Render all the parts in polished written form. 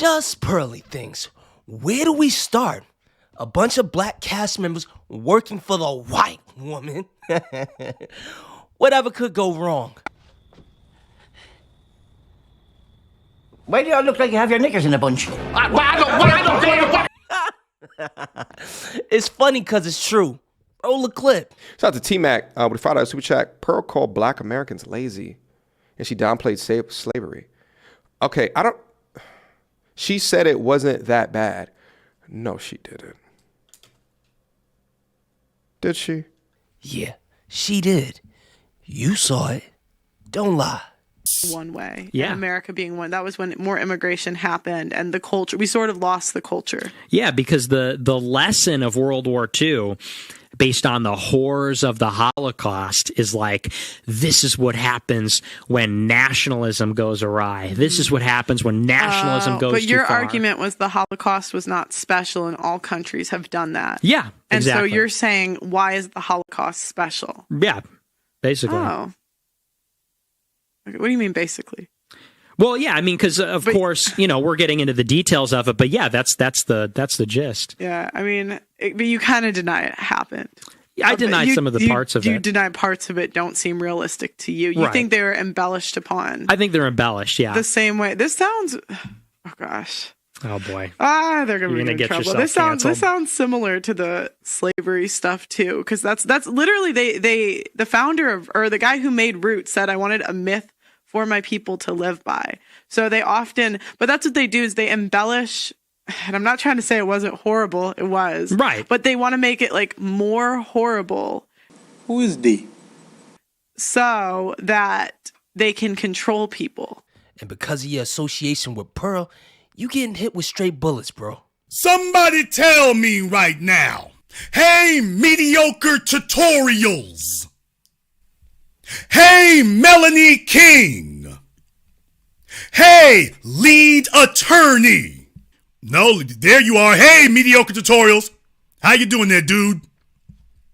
Just pearly things. Where do we start? A bunch of black cast members working for the white woman. Whatever could go wrong. Why do y'all look like you have your knickers in a bunch? It's funny because it's true. Roll the clip. Shout out to T-Mac with a $5 super chat. Pearl called black Americans lazy, and she downplayed slavery. Okay, she said it wasn't that bad. No, she didn't. Did she? Yeah, she did. You saw it. Don't lie. One way. Yeah. And America being one. That was when more immigration happened and the culture, we sort of lost the culture. Yeah, because the lesson of World War II, based on the horrors of the Holocaust, is like, this is what happens when nationalism goes awry. This is what happens when nationalism goes too far. But your argument was the Holocaust was not special and all countries have done that. Yeah, and exactly. so you're saying, why is the Holocaust special? Yeah, basically. Oh. Okay, what do you mean, basically? Well, yeah, I mean, because of course, we're getting into the details of it, but yeah, that's the gist. Yeah, I mean, but you kind of deny it happened. I deny some of the parts of it. You deny parts of it don't seem realistic to you. You think they were embellished upon. I think they're embellished, yeah. The same way. This sounds, oh gosh. Oh boy. They're gonna be in trouble. This sounds similar to the slavery stuff too, because that's literally the founder or the guy who made Roots said, I wanted a myth for my people to live by. So they often, but that's what they do, is they embellish. And I'm not trying to say it wasn't horrible. It was. Right. But they want to make it like more horrible. Who is they? So that they can control people. And because of your association with Pearl, you getting hit with straight bullets, bro. Somebody tell me right now. Hey, mediocre tutorials. Hey, Melanie King. Hey, lead attorney. No, there you are. Hey, mediocre tutorials. How you doing there, dude?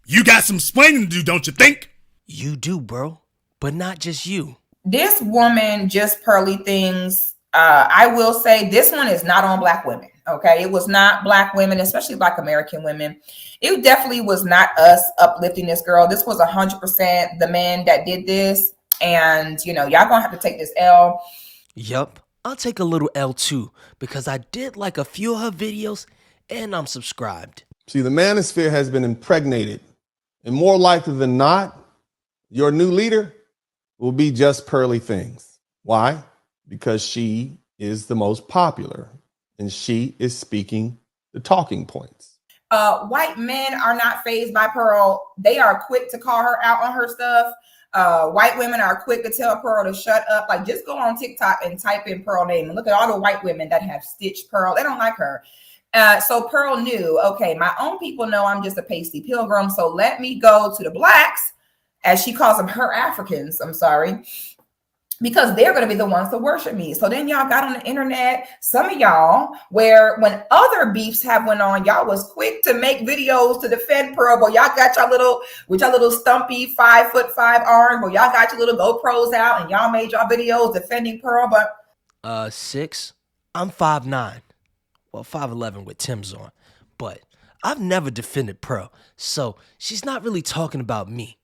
You got some explaining to do, don't you think? You do, bro. But not just you. This woman, Just Pearly Things, I will say this one is not on black women. Okay. It was not black women, especially black American women. It definitely was not us uplifting this girl. This was 100% the men that did this. And, y'all gonna have to take this L. Yup. I'll take a little L too, because I did like a few of her videos and I'm subscribed. See, the manosphere has been impregnated, and more likely than not, your new leader will be Just Pearly Things. Why? Because she is the most popular and she is speaking the talking points. White men are not fazed by Pearl. They are quick to call her out on her stuff. White women are quick to tell Pearl to shut up. Like, just go on TikTok and type in Pearl name and look at all the white women that have stitched Pearl. They don't like her. So Pearl knew, okay, my own people know I'm just a pasty pilgrim. So let me go to the blacks, as she calls them, her Africans. I'm sorry. Because they're going to be the ones to worship me. So then y'all got on the internet, some of y'all, where when other beefs have went on, y'all was quick to make videos to defend Pearl. But y'all got y'all little stumpy 5'5" arms. But y'all got your little GoPros out and y'all made y'all videos defending Pearl. But 6. I'm 5'9". Well, 5'11" with Tim's on. But I've never defended Pearl. So she's not really talking about me.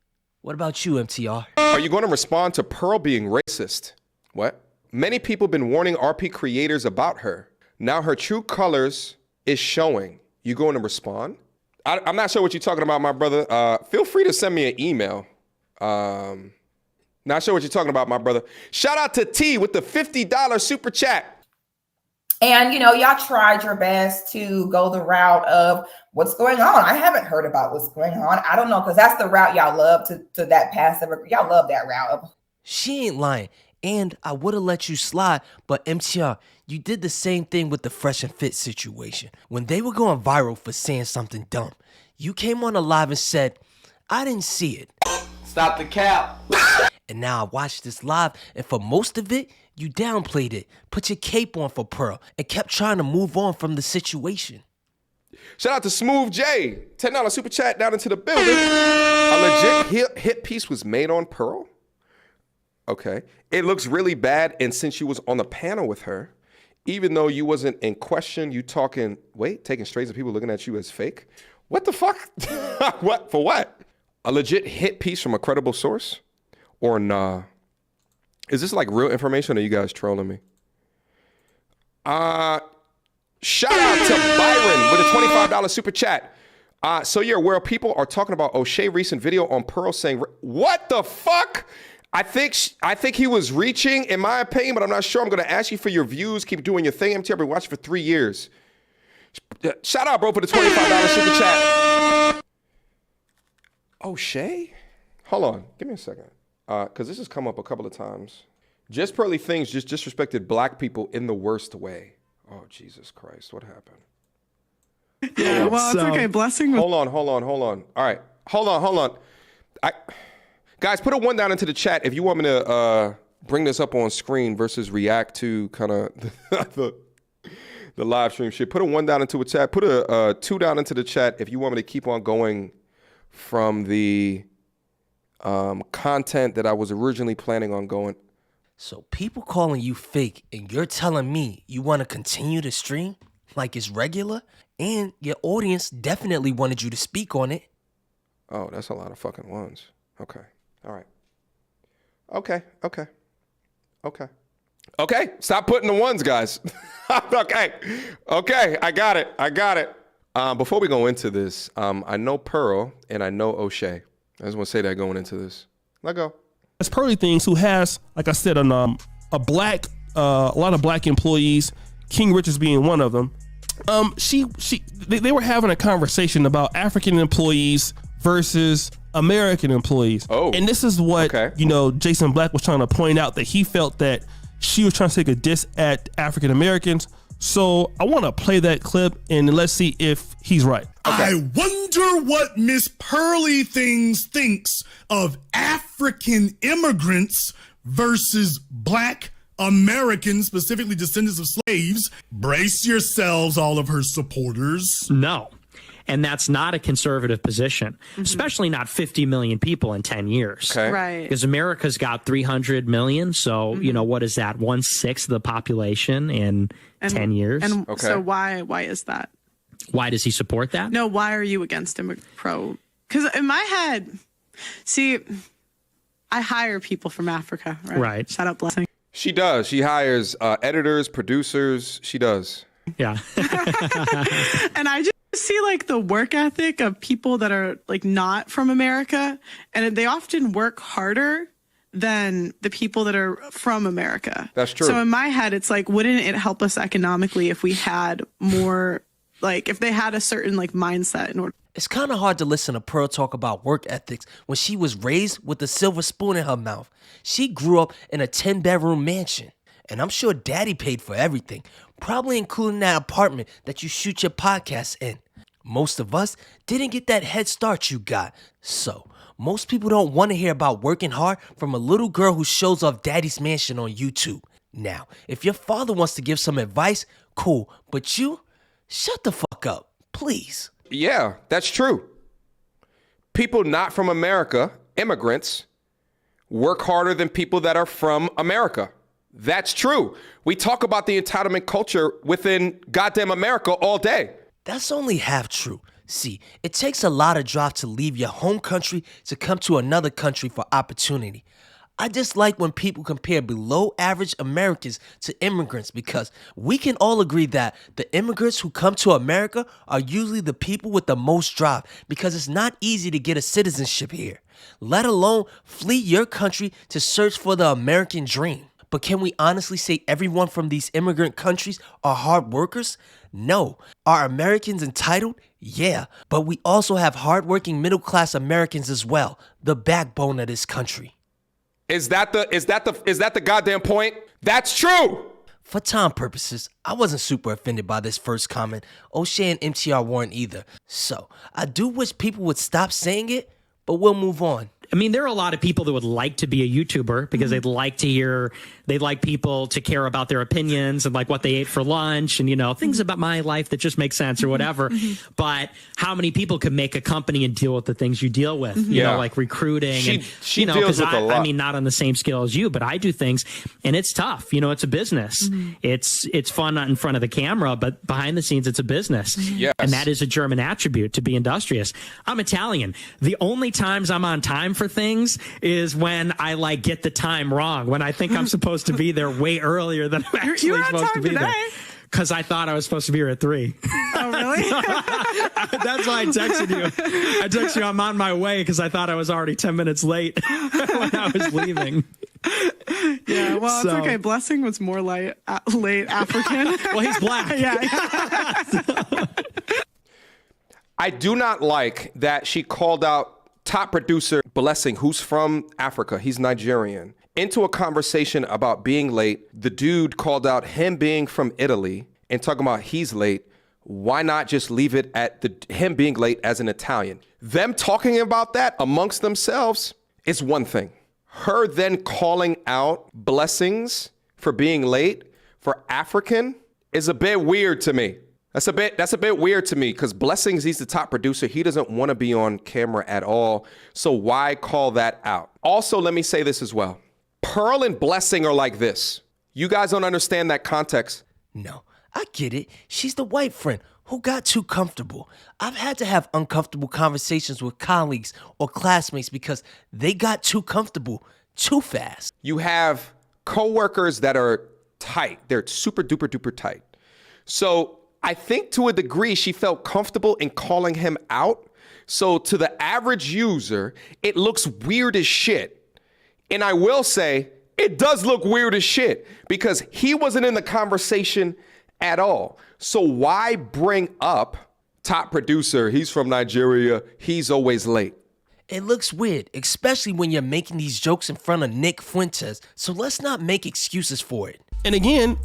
What about you, MTR? Are you going to respond to Pearl being racist? What? Many people have been warning RP creators about her. Now her true colors is showing. You going to respond? I'm not sure what you're talking about, my brother. Feel free to send me an email. Not sure what you're talking about, my brother. Shout out to T with the $50 super chat. And, y'all tried your best to go the route of what's going on. I haven't heard about what's going on. I don't know, because that's the route y'all love to that passive. Y'all love that route. She ain't lying. And I would have let you slide, but MTR, you did the same thing with the Fresh and Fit situation. When they were going viral for saying something dumb, you came on a live and said, I didn't see it. Stop the cap. And now I watched this live, and for most of it, you downplayed it, put your cape on for Pearl, and kept trying to move on from the situation. Shout out to Smooth J. $10 super chat down into the building. A legit hit piece was made on Pearl. Okay. It looks really bad, and since you was on the panel with her, Even though you wasn't in question, you taking strays of people looking at you as fake? What the fuck? What? For what? A legit hit piece from a credible source? Or nah? Is this like real information or are you guys trolling me? Shout out to Byron with a $25 super chat. So you're aware people are talking about Oshay recent video on Pearl saying, what the fuck? I think he was reaching, in my opinion, but I'm not sure. I'm going to ask you for your views. Keep doing your thing. MT, I've been watching for 3 years. Shout out, bro, for the $25 super chat. Oshay? Hold on. Give me a second. Because this has come up a couple of times. Just Pearly Things just disrespected black people in the worst way. Oh, Jesus Christ. What happened? Yeah, well, it's okay. Blessing. Hold on. All right. Hold on. Guys, put a 1 down into the chat if you want me to bring this up on screen versus react to kind of the live stream shit. Put a 1 down into a chat. Put a 2 down into the chat if you want me to keep on going from the content that I was originally planning on going. So people calling you fake and you're telling me you want to continue to stream like it's regular? And your audience definitely wanted you to speak on it. Oh, that's a lot of fucking ones. Okay. All right. Okay. Stop putting the ones, guys. Okay. I got it. Before we go into this, I know Pearl and I know Oshay. I just want to say that going into this. Let go. It's Pearly Things who has, like I said, a lot of black employees, King Richards being one of them. They were having a conversation about African employees versus American employees. Oh, and this is what, Jason Black was trying to point out, that he felt that she was trying to take a diss at African Americans. So I want to play that clip and let's see if he's right. Okay. I wonder what Miss Pearly Things thinks of African immigrants versus black Americans, specifically descendants of slaves. Brace yourselves, all of her supporters. No. And that's not a conservative position, especially not 50 million people in 10 years. Okay. Right. Because America's got 300 million. So, what is that? 1/6 of the population in 10 years. And so why is that? Why does he support that? No, why are you against pro? Because in my head, see, I hire people from Africa, right? Right. Shout out Blessing. She does. She hires editors, producers. She does. Yeah. And I just see like the work ethic of people that are like not from America, and they often work harder than the people that are from America. That's true. So in my head, it's like, wouldn't it help us economically if we had more, like if they had a certain like mindset in order? It's kind of hard to listen to Pearl talk about work ethics when she was raised with a silver spoon in her mouth. She grew up in a 10-bedroom mansion, and I'm sure daddy paid for everything, probably including that apartment that you shoot your podcast in. Most of us didn't get that head start you got. So, most people don't want to hear about working hard from a little girl who shows off daddy's mansion on YouTube. Now, if your father wants to give some advice, cool. But you, shut the fuck up, please. Yeah, that's true. People not from America, immigrants, work harder than people that are from America. That's true. We talk about the entitlement culture within goddamn America all day. That's only half true. See, it takes a lot of drive to leave your home country to come to another country for opportunity. I just like when people compare below average Americans to immigrants, because we can all agree that the immigrants who come to America are usually the people with the most drive, because it's not easy to get a citizenship here, let alone flee your country to search for the American dream. But can we honestly say everyone from these immigrant countries are hard workers? No. Are Americans entitled? Yeah. But we also have hardworking middle-class Americans as well, the backbone of this country. Is that the goddamn point? That's true. For time purposes, I wasn't super offended by this first comment. Oshay and MTR weren't either. So, I do wish people would stop saying it, but we'll move on. I mean, there are a lot of people that would like to be a YouTuber because they'd like people to care about their opinions and like what they ate for lunch and, things about my life that just make sense or whatever. But how many people can make a company and deal with the things you deal with, you know, like recruiting she deals with a lot. I mean, not on the same scale as you, but I do things and it's tough. It's a business. It's fun not in front of the camera, but behind the scenes, it's a business. Yes. And that is a German attribute, to be industrious. I'm Italian. The only times I'm on time for things is when I like get the time wrong, when I think I'm supposed to be there way earlier than I'm actually supposed to be there. Because I thought I was supposed to be here at 3. Oh, really? That's why I texted you. I texted you, I'm on my way, because I thought I was already 10 minutes late when I was leaving. Yeah, well, it's okay. Blessing was more late African. Well, he's black. Yeah. I do not like that she called out top producer Blessing, who's from Africa. He's Nigerian. Into a conversation about being late. The dude called out him being from Italy and talking about he's late. Why not just leave it at him being late as an Italian? Them talking about that amongst themselves is one thing. Her then calling out Blessings for being late for African is a bit weird to me. That's a bit weird to me because Blessings, he's the top producer. He doesn't want to be on camera at all. So why call that out? Also, let me say this as well. Pearl and Blessing are like this. You guys don't understand that context. No, I get it. She's the white friend who got too comfortable. I've had to have uncomfortable conversations with colleagues or classmates because they got too comfortable too fast. You have coworkers that are tight. They're super duper duper tight. So I think to a degree she felt comfortable in calling him out. So to the average user, it looks weird as shit. And I will say, it does look weird as shit because he wasn't in the conversation at all. So why bring up top producer? He's from Nigeria. He's always late. It looks weird, especially when you're making these jokes in front of Nick Fuentes. So let's not make excuses for it. And again,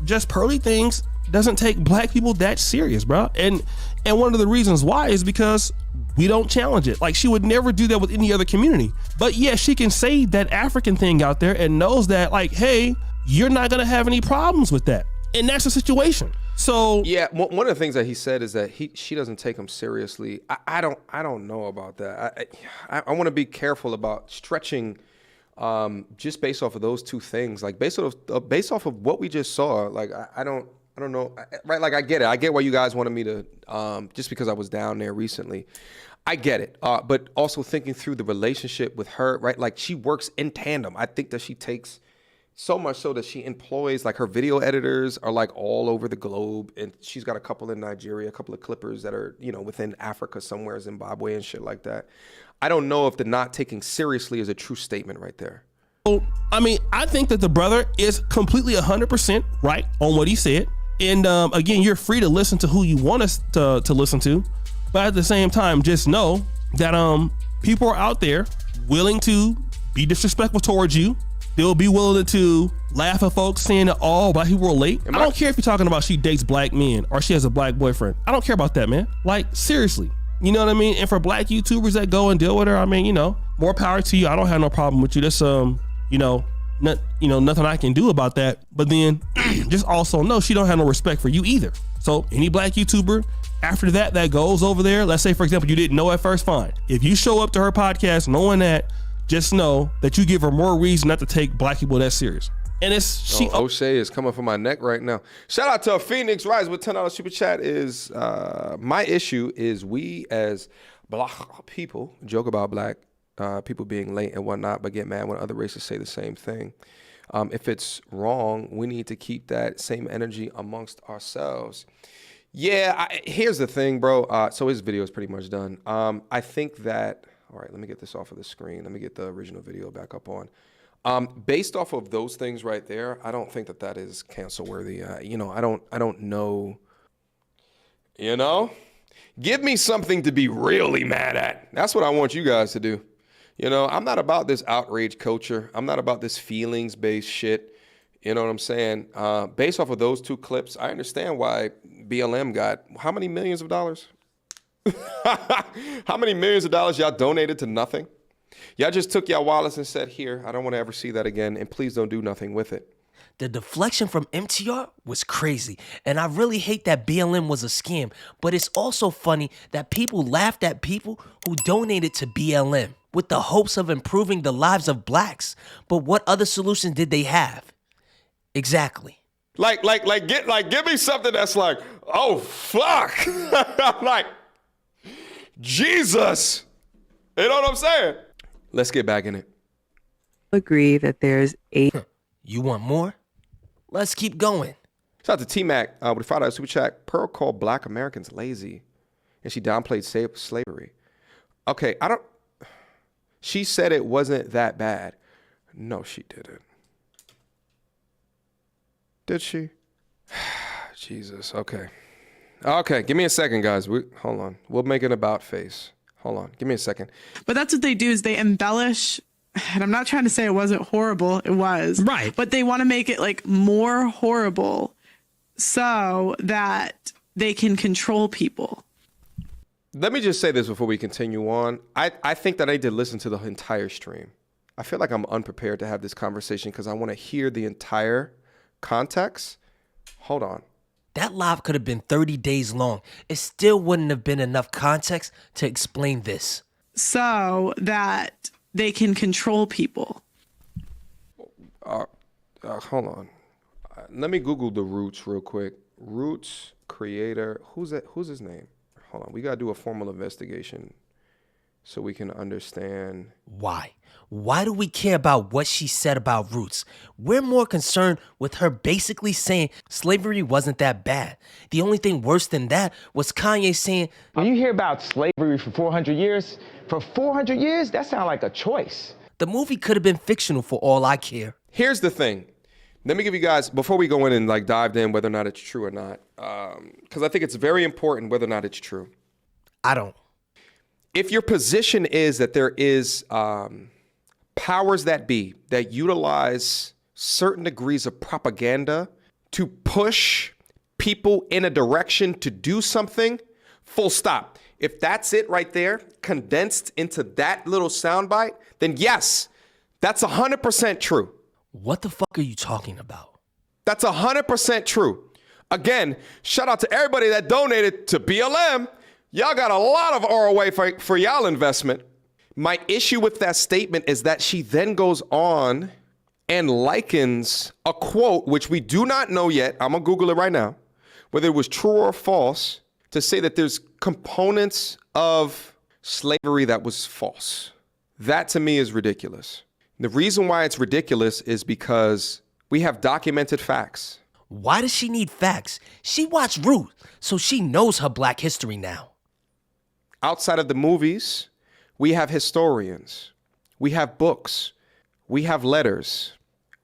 Just Pearly Things doesn't take black people that serious, bro. And one of the reasons why is because we don't challenge it. Like, she would never do that with any other community. But yeah, she can say that African thing out there and knows that, like, hey, you're not gonna have any problems with that. And that's the situation. So yeah, one of the things that he said is that she doesn't take him seriously. I don't know about that. I want to be careful about stretching just based off of those two things. Like based off of what we just saw. Like I don't know, right? Like I get it. I get why you guys wanted me to just because I was down there recently. I get it. But also thinking through the relationship with her, right? Like she works in tandem. I think that she takes so much so that she employs, like her video editors are like all over the globe. And she's got a couple in Nigeria, a couple of clippers that are, within Africa somewhere, Zimbabwe and shit like that. I don't know if the not taking seriously is a true statement right there. I mean, I think that the brother is completely 100% right on what he said. And again, you're free to listen to who you want us to listen to. But at the same time, just know that people are out there willing to be disrespectful towards you. They'll be willing to laugh at folks saying that all black people are late. I don't care if you're talking about she dates black men or she has a black boyfriend. I don't care about that, man. Like, seriously. You know what I mean? And for black YouTubers that go and deal with her, I mean, more power to you. I don't have no problem with you. That's nothing I can do about that. But then just also know she don't have no respect for you either. So any black YouTuber after that goes over there, let's say for example you didn't know at first, fine. If you show up to her podcast knowing that, just know that you give her more reason not to take black people that serious. And it's Oshay is coming for my neck right now. Shout out to Phoenix Rise with $10 super chat. Is my issue is we as black people joke about black people being late and whatnot, but get mad when other races say the same thing. If it's wrong, we need to keep that same energy amongst ourselves. Yeah, here's the thing, bro. So his video is pretty much done. I think that, all right, let me get this off of the screen. Let me get the original video back up on. Based off of those things right there, I don't think that is cancel worthy. I don't know. Give me something to be really mad at. That's what I want you guys to do. I'm not about this outrage culture. I'm not about this feelings-based shit. You know what I'm saying? Based off of those two clips, I understand why BLM got how many millions of dollars? How many millions of dollars y'all donated to nothing? Y'all just took y'all wallets and said, here, I don't want to ever see that again, and please don't do nothing with it. The deflection from MTR was crazy, and I really hate that BLM was a scam, but it's also funny that people laughed at people who donated to BLM with the hopes of improving the lives of blacks. But what other solution did they have? Exactly. Give me something that's like, oh, fuck. I'm like, Jesus. You know what I'm saying? Let's get back in it. Agree that there's a... You want more? Let's keep going. Shout out to T-Mac with a $5 super chat. Pearl called black Americans lazy, and she downplayed slavery. Okay, she said it wasn't that bad. No, she didn't. Did she? Jesus, okay. Okay, give me a second, guys. Hold on. We'll make an about face. Hold on. Give me a second. But that's what they do is they embellish. And I'm not trying to say it wasn't horrible. It was. Right. But they want to make it like more horrible so that they can control people. Let me just say this before we continue on. I think that I did listen to the entire stream. I feel like I'm unprepared to have this conversation because I want to hear the entire context. Hold on. That live could have been 30 days long. It still wouldn't have been enough context to explain this. So that they can control people. Hold on. Let me Google the Roots real quick. Roots creator. Who's his name? Hold on. We got to do a formal investigation so we can understand. Why? Why do we care about what she said about Roots? We're more concerned with her basically saying slavery wasn't that bad. The only thing worse than that was Kanye saying, when you hear about slavery for 400 years, that sounds like a choice. The movie could have been fictional for all I care. Here's the thing. Let me give you guys, before we go in and like dive in whether or not it's true or not, because I think it's very important whether or not it's true. I don't. If your position is that there is powers that be that utilize certain degrees of propaganda to push people in a direction to do something, full stop. If that's it right there, condensed into that little soundbite, then yes, that's 100% true. What the fuck are you talking about? That's 100% true. Again, shout out to everybody that donated to BLM. Y'all got a lot of ROI for y'all investment. My issue with that statement is that she then goes on and likens a quote, which we do not know yet. I'm going to Google it right now, whether it was true or false, to say that there's components of slavery that was false. That to me is ridiculous. The reason why it's ridiculous is because we have documented facts. Why does she need facts? She watched Ruth, so she knows her black history now. Outside of the movies, we have historians, we have books, we have letters,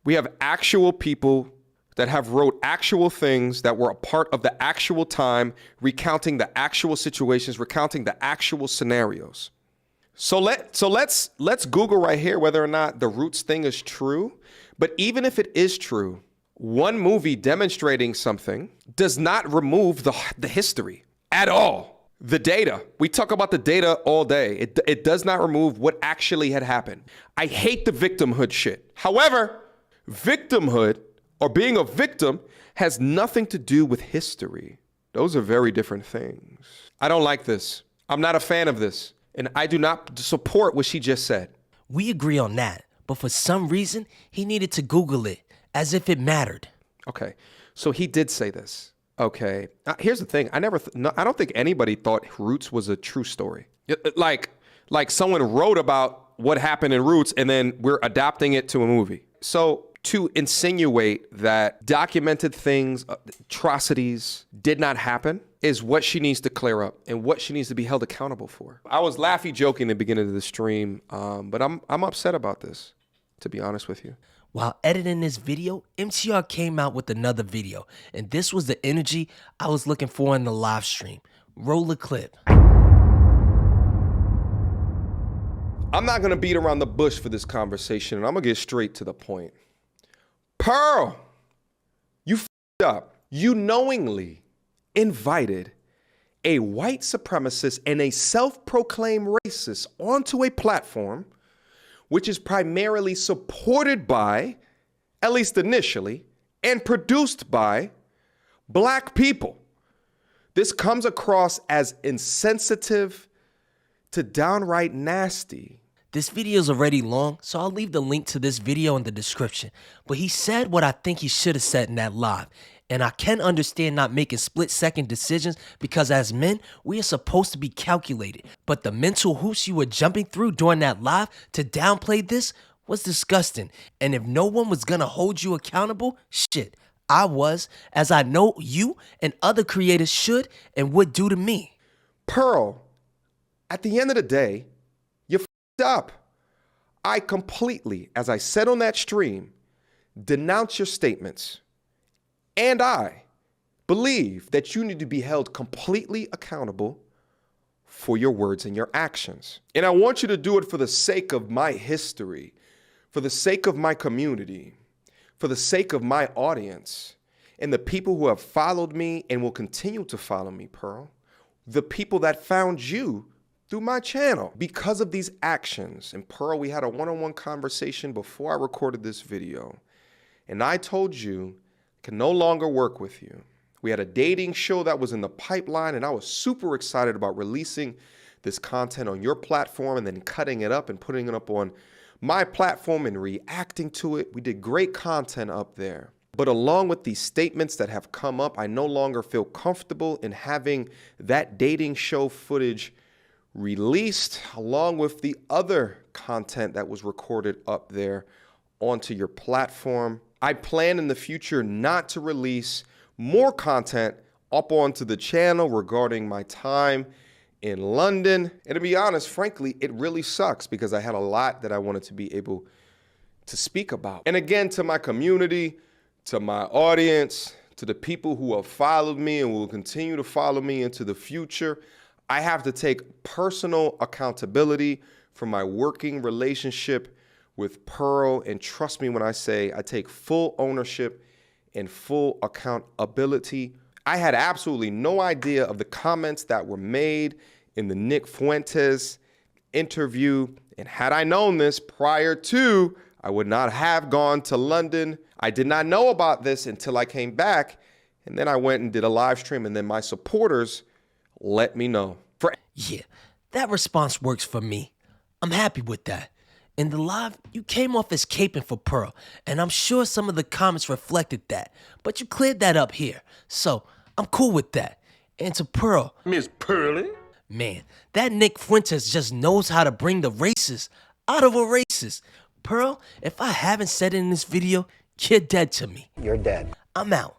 we have actual people that have wrote actual things that were a part of the actual time, recounting the actual situations, recounting the actual scenarios. So let's Google right here whether or not the Roots thing is true. But even if it is true, one movie demonstrating something does not remove the history at all. The data. We talk about the data all day. It does not remove what actually had happened. I hate the victimhood shit. However, victimhood or being a victim has nothing to do with history. Those are very different things. I don't like this. I'm not a fan of this. And I do not support what she just said. We agree on that. But for some reason, he needed to Google it as if it mattered. Okay. So he did say this. Okay. Here's the thing. I don't think anybody thought Roots was a true story. Like someone wrote about what happened in Roots and then we're adapting it to a movie. So to insinuate that documented things, atrocities did not happen is what she needs to clear up and what she needs to be held accountable for. I was joking in the beginning of the stream, but I'm upset about this, to be honest with you. While editing this video, MTR came out with another video, and this was the energy I was looking for in the live stream. Roll the clip. I'm not gonna beat around the bush for this conversation, and I'm gonna get straight to the point. Pearl, you f***ed up. You knowingly invited a white supremacist and a self-proclaimed racist onto a platform which is primarily supported by, at least initially, and produced by black people. This comes across as insensitive to downright nasty. This video is already long, so I'll leave the link to this video in the description. But he said what I think he should have said in that live. And I can understand not making split-second decisions because as men, we are supposed to be calculated. But the mental hoops you were jumping through during that live to downplay this was disgusting. And if no one was gonna hold you accountable, shit, I was, as I know you and other creators should and would do to me. Pearl, at the end of the day, you f***ed up. I completely, as I said on that stream, denounce your statements. And I believe that you need to be held completely accountable for your words and your actions. And I want you to do it for the sake of my history, for the sake of my community, for the sake of my audience, and the people who have followed me and will continue to follow me, Pearl. The people that found you through my channel because of these actions. And Pearl, we had a one-on-one conversation before I recorded this video. And I told you I can no longer work with you. We had a dating show that was in the pipeline, and I was super excited about releasing this content on your platform and then cutting it up and putting it up on my platform and reacting to it. We did great content up there. But along with these statements that have come up, I no longer feel comfortable in having that dating show footage released along with the other content that was recorded up there onto your platform. I plan in the future not to release more content up onto the channel regarding my time in London. And to be honest, frankly, it really sucks because I had a lot that I wanted to be able to speak about. And again, to my community, to my audience, to the people who have followed me and will continue to follow me into the future, I have to take personal accountability for my working relationship with Pearl. And trust me when I say I take full ownership and full accountability. I had absolutely no idea of the comments that were made in the Nick Fuentes interview. And had I known this prior to, I would not have gone to London. I did not know about this until I came back. And then I went and did a live stream, and then my supporters let me know. Yeah, that response works for me. I'm happy with that. In the live, you came off as caping for Pearl, and I'm sure some of the comments reflected that, but you cleared that up here, so I'm cool with that. And to Pearl, Miss Pearly? Man, that Nick Fuentes just knows how to bring the racist out of a racist. Pearl, if I haven't said it in this video, you're dead to me. You're dead. I'm out.